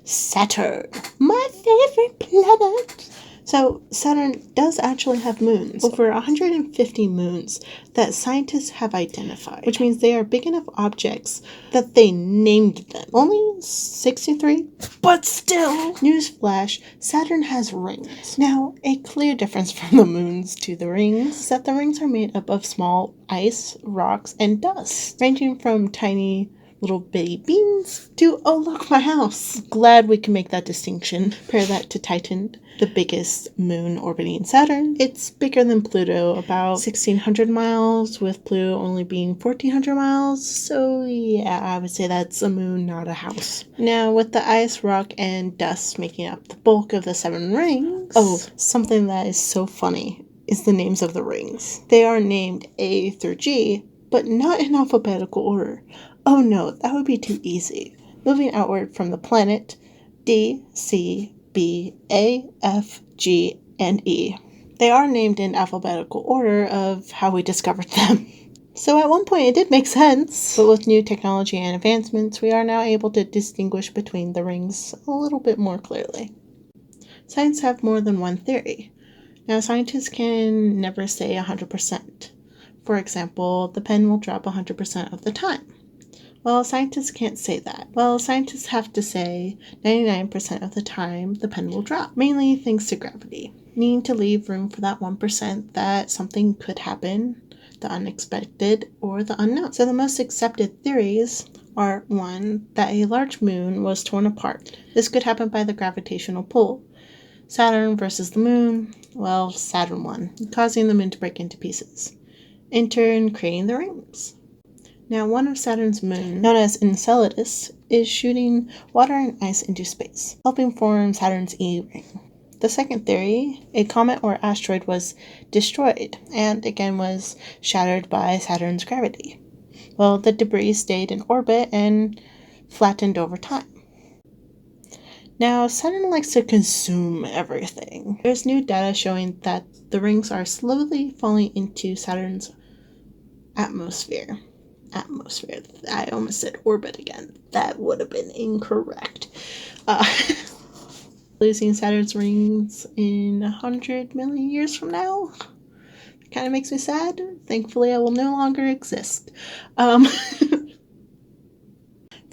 Saturn, my favorite planet. So Saturn does actually have moons, over 150 moons that scientists have identified, which means they are big enough objects that they named them. Only 63, but still. Newsflash, Saturn has rings. Now, a clear difference from the moons to the rings is that the rings are made up of small ice, rocks, and dust, ranging from tiny little bitty beans to, oh look, my house. Glad we can make that distinction. Compare that to Titan, the biggest moon orbiting Saturn. It's bigger than Pluto, about 1,600 miles, with Pluto only being 1,400 miles. So yeah, I would say that's a moon, not a house. Now, with the ice, rock, and dust making up the bulk of the 7 rings. Oh, something that is so funny is the names of the rings. They are named A through G, but not in alphabetical order. Oh no, that would be too easy. Moving outward from the planet, D, C, B, A, F, G, and E. They are named in alphabetical order of how we discovered them. So at one point it did make sense, but with new technology and advancements, we are now able to distinguish between the rings a little bit more clearly. Science have more than one theory. Now, scientists can never say 100%. For example, the pen will drop 100% of the time. Well, scientists can't say that. Well, scientists have to say 99% of the time the pen will drop, mainly thanks to gravity. Needing to leave room for that 1% that something could happen, the unexpected, or the unknown. So the most accepted theories are 1. That a large moon was torn apart. This could happen by the gravitational pull. Saturn versus the moon, well, Saturn won, causing the moon to break into pieces, in turn creating the rings. Now, one of Saturn's moons, known as Enceladus, is shooting water and ice into space, helping form Saturn's E-ring. The second theory, a comet or asteroid was destroyed, and again was shattered by Saturn's gravity. Well, the debris stayed in orbit and flattened over time. Now, Saturn likes to consume everything. There's new data showing that the rings are slowly falling into Saturn's atmosphere. I almost said orbit again. That would have been incorrect. Losing Saturn's rings in 100 million years from now. It kind of makes me sad. Thankfully, I will no longer exist. For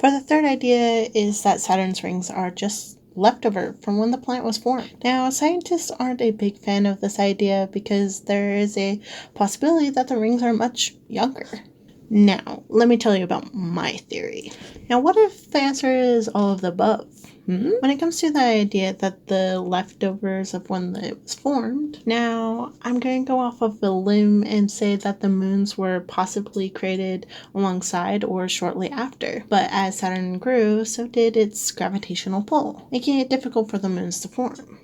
the third idea is that Saturn's rings are just leftover from when the planet was formed. Now, scientists aren't a big fan of this idea because there is a possibility that the rings are much younger. Now, let me tell you about my theory. Now, what if the answer is all of the above? When it comes to the idea that the leftovers of when it was formed, now, I'm going to go off of a limb and say that the moons were possibly created alongside or shortly after. But as Saturn grew, so did its gravitational pull, making it difficult for the moons to form,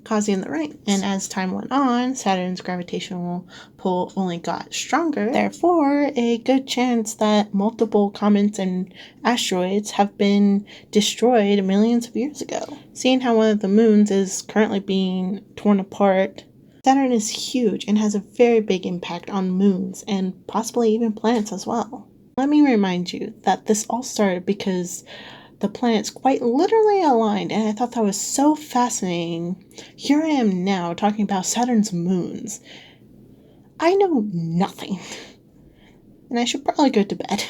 causing the rings. And as time went on, Saturn's gravitational pull only got stronger. Therefore, a good chance that multiple comets and asteroids have been destroyed millions of years ago. Seeing how one of the moons is currently being torn apart, Saturn is huge and has a very big impact on moons and possibly even planets as well. Let me remind you that this all started because the planets quite literally aligned, and I thought that was so fascinating. Here I am now talking about Saturn's moons. I know nothing, and I should probably go to bed.